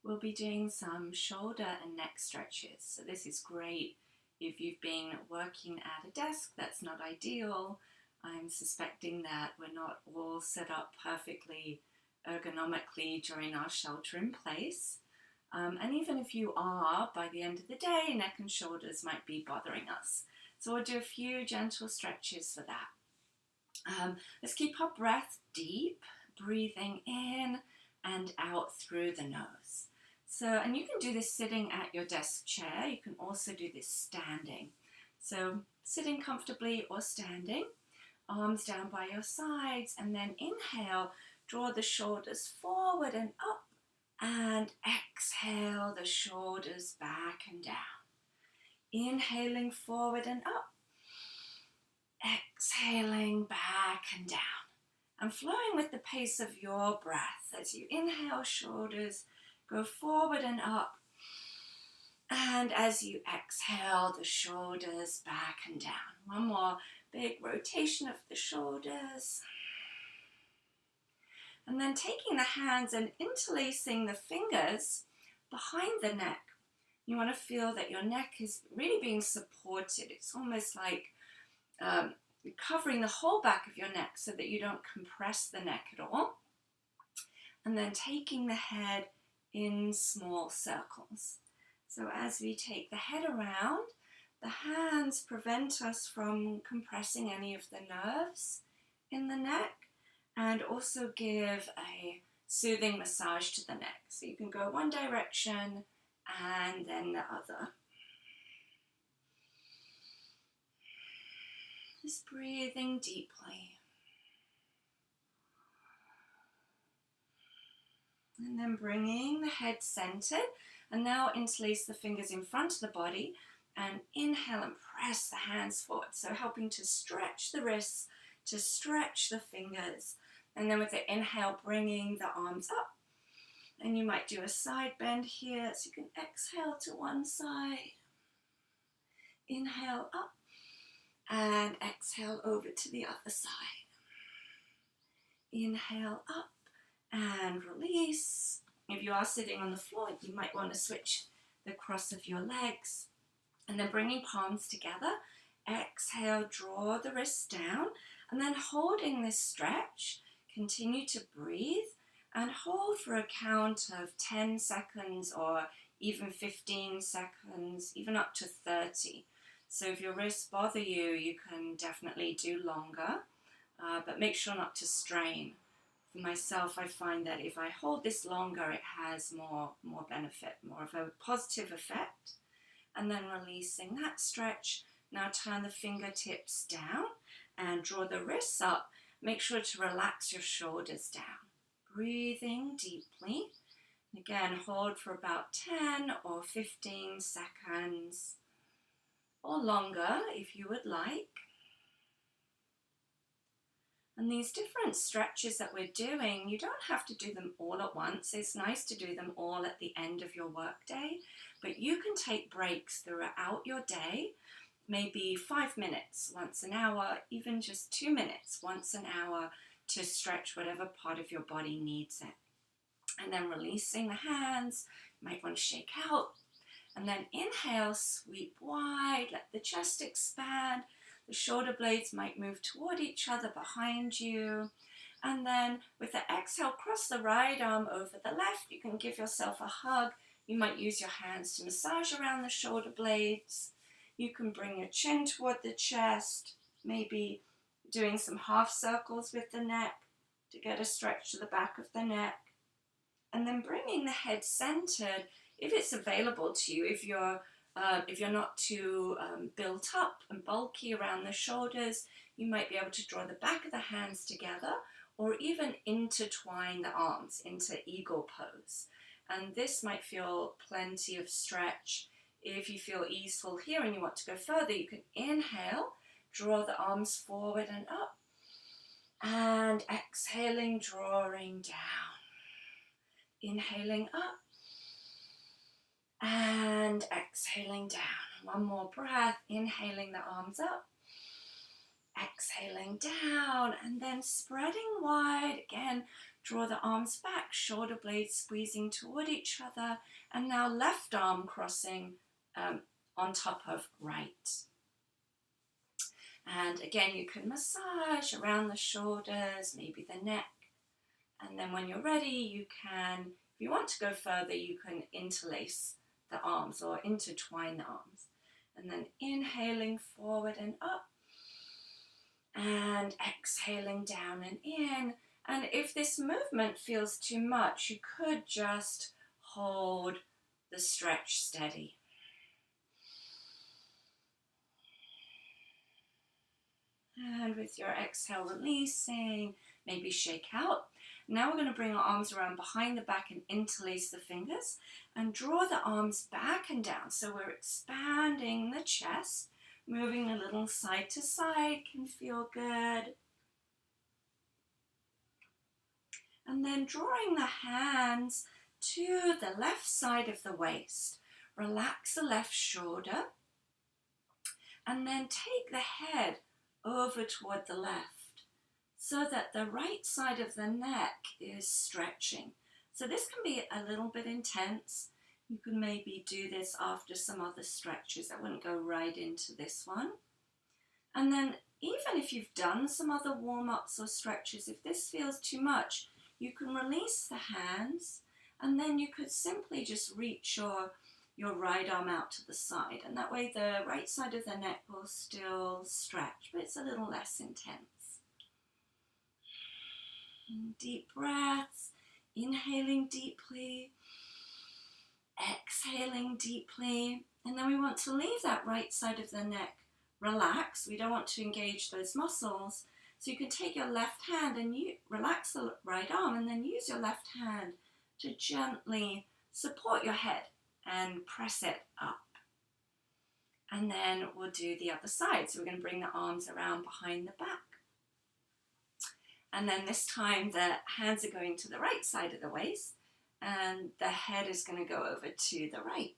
we'll be doing some shoulder and neck stretches. So this is great if you've been working at a desk. That's not ideal. I'm suspecting that we're not all set up perfectly ergonomically during our shelter in place. And even if you are, by the end of the day, neck and shoulders might be bothering us. So we'll do a few gentle stretches for that. Let's keep our breath deep, breathing in and out through the nose. So, and you can do this sitting at your desk chair. You can also do this standing. So sitting comfortably or standing, arms down by your sides, and then inhale, draw the shoulders forward and up, and exhale the shoulders back and down. Inhaling forward and up, exhaling back and down. And flowing with the pace of your breath as you inhale, shoulders go forward and up. And as you exhale, the shoulders back and down. One more big rotation of the shoulders. And then taking the hands and interlacing the fingers behind the neck. You want to feel that your neck is really being supported. It's almost like covering the whole back of your neck so that you don't compress the neck at all. And then taking the head in small circles. So as we take the head around, the hands prevent us from compressing any of the nerves in the neck and also give a soothing massage to the neck. So you can go one direction and then the other. Just breathing deeply. And then bringing the head centered. And now interlace the fingers in front of the body. And inhale and press the hands forward. So helping to stretch the wrists, to stretch the fingers. And then with the inhale, bringing the arms up. And you might do a side bend here. So you can exhale to one side. Inhale up. And exhale over to the other side. Inhale up and release. If you are sitting on the floor, you might want to switch the cross of your legs. And then bringing palms together. Exhale, draw the wrists down. And then holding this stretch, continue to breathe and hold for a count of 10 seconds or even 15 seconds, even up to 30. So if your wrists bother you, you can definitely do longer, but make sure not to strain. For myself, I find that if I hold this longer, it has more benefit, more of a positive effect. And then releasing that stretch. Now turn the fingertips down and draw the wrists up. Make sure to relax your shoulders down. Breathing deeply. Again, hold for about 10 or 15 seconds. Or longer if you would like. And these different stretches that we're doing, you don't have to do them all at once. It's nice to do them all at the end of your workday, but you can take breaks throughout your day, maybe 5 minutes once an hour, even just 2 minutes once an hour to stretch whatever part of your body needs it. And then releasing the hands, you might want to shake out. And then inhale, sweep wide, let the chest expand. The shoulder blades might move toward each other behind you. And then with the exhale, cross the right arm over the left. You can give yourself a hug. You might use your hands to massage around the shoulder blades. You can bring your chin toward the chest, maybe doing some half circles with the neck to get a stretch to the back of the neck. And then bringing the head centered, if it's available to you, if you're not too built up and bulky around the shoulders, you might be able to draw the back of the hands together or even intertwine the arms into eagle pose. And this might feel plenty of stretch. If you feel easeful here and you want to go further, you can inhale, draw the arms forward and up, and exhaling, drawing down. Inhaling up. And exhaling down. One more breath, inhaling the arms up, exhaling down, and then spreading wide. Again, draw the arms back, shoulder blades squeezing toward each other, and now left arm crossing on top of right. And again, you can massage around the shoulders, maybe the neck. And then when you're ready, you can, if you want to go further, you can interlace the arms or intertwine the arms. And then inhaling forward and up, and exhaling down and in. And if this movement feels too much, you could just hold the stretch steady. And with your exhale, releasing, maybe shake out. Now we're going to bring our arms around behind the back and interlace the fingers and draw the arms back and down. So we're expanding the chest, moving a little side to side can feel good. And then drawing the hands to the left side of the waist. Relax the left shoulder and then take the head over toward the left so that the right side of the neck is stretching. So this can be a little bit intense. You can maybe do this after some other stretches. I wouldn't go right into this one. And then even if you've done some other warm-ups or stretches, if this feels too much, you can release the hands and then you could simply just reach your right arm out to the side, and that way the right side of the neck will still stretch, but it's a little less intense. And deep breaths, inhaling deeply, exhaling deeply, and then we want to leave that right side of the neck relaxed. We don't want to engage those muscles, so you can take your left hand and you relax the right arm and then use your left hand to gently support your head and press it up. And then we'll do the other side. So we're going to bring the arms around behind the back. And then this time the hands are going to the right side of the waist and the head is going to go over to the right.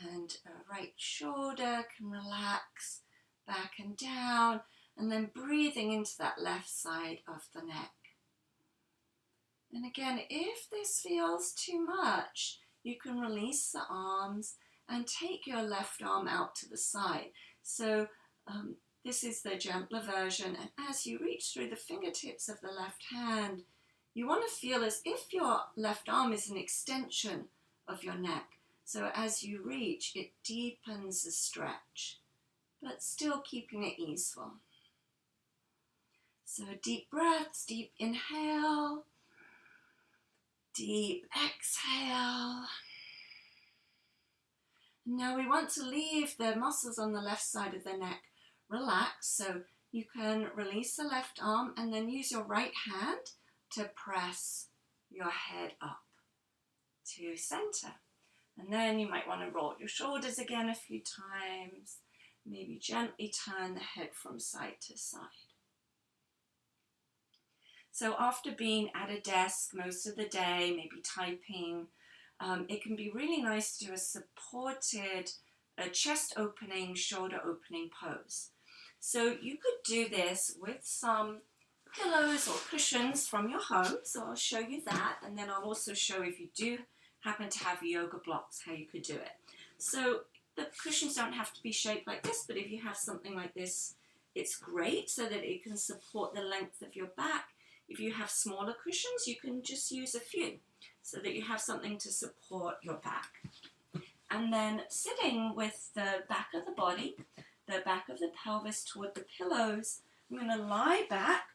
And right shoulder can relax back and down, and then breathing into that left side of the neck. And again, if this feels too much, you can release the arms and take your left arm out to the side. So this is the gentler version, and as you reach through the fingertips of the left hand, you want to feel as if your left arm is an extension of your neck. So as you reach, it deepens the stretch, but still keeping it easeful. So deep breaths, deep inhale, deep exhale. Now we want to leave the muscles on the left side of the neck relaxed, so you can release the left arm and then use your right hand to press your head up to center. And then you might want to roll your shoulders again a few times, maybe gently turn the head from side to side. So after being at a desk most of the day, maybe typing, it can be really nice to do a supported chest opening, shoulder opening pose. So you could do this with some pillows or cushions from your home. So I'll show you that, and then I'll also show, if you do happen to have yoga blocks, how you could do it. So the cushions don't have to be shaped like this, but if you have something like this, it's great so that it can support the length of your back. If you have smaller cushions, you can just use a few so that you have something to support your back. And then sitting with the back of the body, the back of the pelvis toward the pillows, I'm going to lie back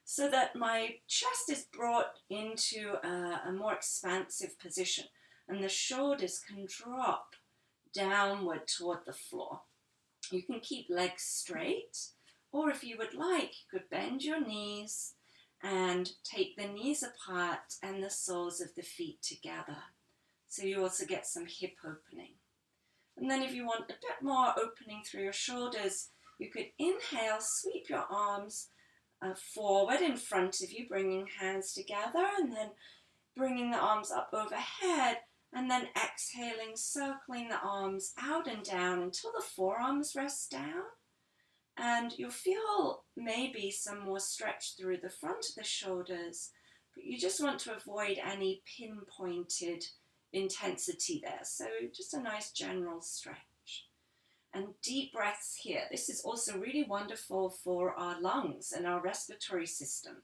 so that my chest is brought into a more expansive position and the shoulders can drop downward toward the floor. You can keep legs straight, or if you would like, you could bend your knees and take the knees apart and the soles of the feet together. So you also get some hip opening. And then if you want a bit more opening through your shoulders, you could inhale, sweep your arms forward in front of you, bringing hands together, and then bringing the arms up overhead, and then exhaling, circling the arms out and down until the forearms rest down. And you'll feel maybe some more stretch through the front of the shoulders, but you just want to avoid any pinpointed intensity there. So just a nice general stretch. And deep breaths here. This is also really wonderful for our lungs and our respiratory system,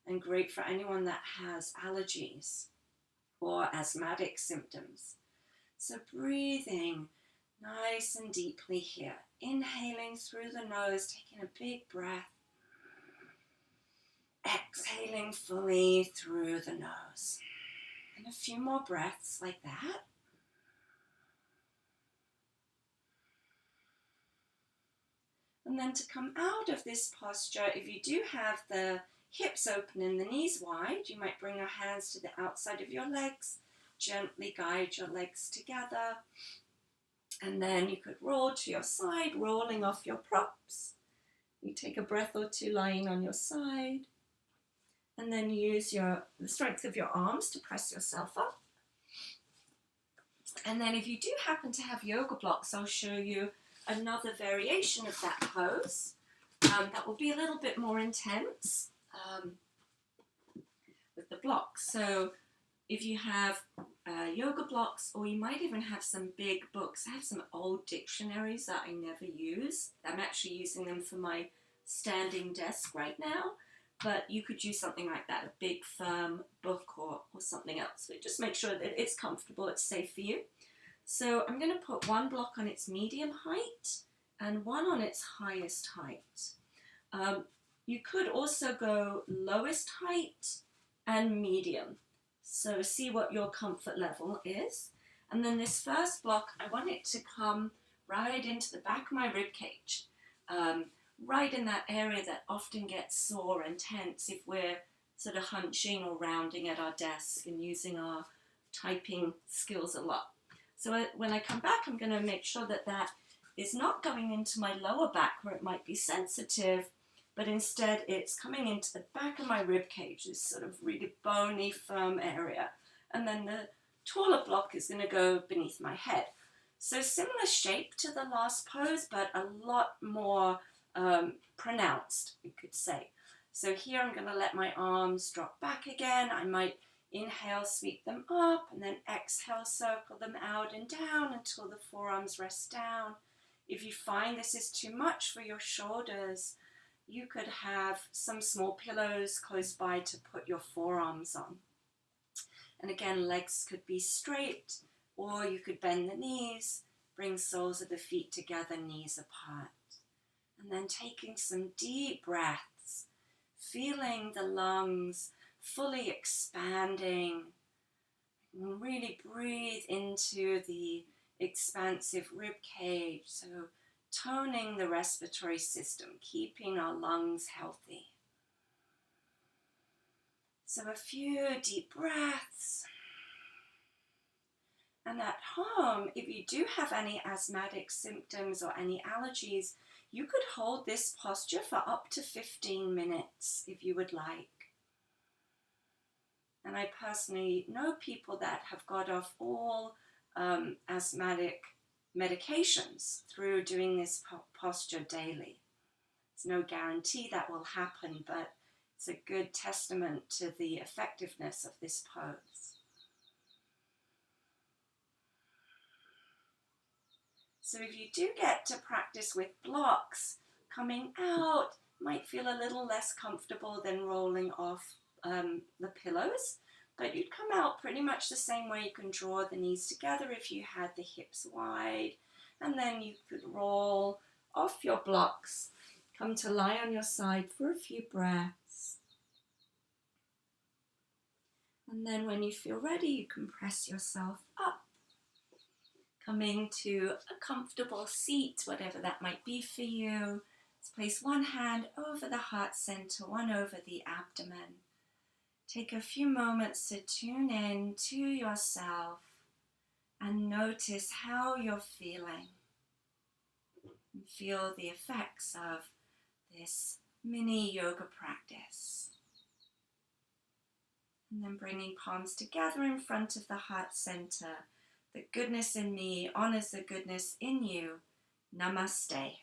and great for anyone that has allergies or asthmatic symptoms. So breathing nice and deeply here. Inhaling through the nose, taking a big breath. Exhaling fully through the nose. And a few more breaths like that. And then to come out of this posture, if you do have the hips open and the knees wide, you might bring your hands to the outside of your legs, gently guide your legs together. And then you could roll to your side, rolling off your props. You take a breath or two lying on your side. And then use the strength of your arms to press yourself up. And then if you do happen to have yoga blocks, I'll show you another variation of that pose. That will be a little bit more intense with the blocks. So if you have yoga blocks, or you might even have some big books. I have some old dictionaries that I never use. I'm actually using them for my standing desk right now, but you could use something like that, a big firm book or something else. But just make sure that it's comfortable, it's safe for you. So I'm going to put one block on its medium height and one on its highest height. You could also go lowest height and medium. So see what your comfort level is. And then this first block, I want it to come right into the back of my rib cage, right in that area that often gets sore and tense if we're sort of hunching or rounding at our desk and using our typing skills a lot. So when I come back, I'm going to make sure that that is not going into my lower back where it might be sensitive, but instead it's coming into the back of my rib cage, this sort of really bony, firm area. And then the taller block is going to go beneath my head. So similar shape to the last pose, but a lot more pronounced, you could say. So here I'm going to let my arms drop back again. I might inhale, sweep them up, and then exhale, circle them out and down until the forearms rest down. If you find this is too much for your shoulders, you could have some small pillows close by to put your forearms on. And again, legs could be straight, or you could bend the knees, bring soles of the feet together, knees apart. And then taking some deep breaths, feeling the lungs fully expanding. And really breathe into the expansive rib cage. So toning the respiratory system, keeping our lungs healthy. So a few deep breaths. And at home, if you do have any asthmatic symptoms or any allergies, you could hold this posture for up to 15 minutes if you would like. And I personally know people that have got off all asthmatic medications through doing this posture daily. There's no guarantee that will happen, but it's a good testament to the effectiveness of this pose. So if you do get to practice with blocks, coming out might feel a little less comfortable than rolling off the pillows, but you'd come out pretty much the same way. You can draw the knees together if you had the hips wide, and then you could roll off your blocks, come to lie on your side for a few breaths. And then when you feel ready, you can press yourself up, coming to a comfortable seat, whatever that might be for you. Let's place one hand over the heart center, one over the abdomen. Take a few moments to tune in to yourself and notice how you're feeling. And feel the effects of this mini yoga practice. And then bringing palms together in front of the heart center. The goodness in me honors the goodness in you. Namaste.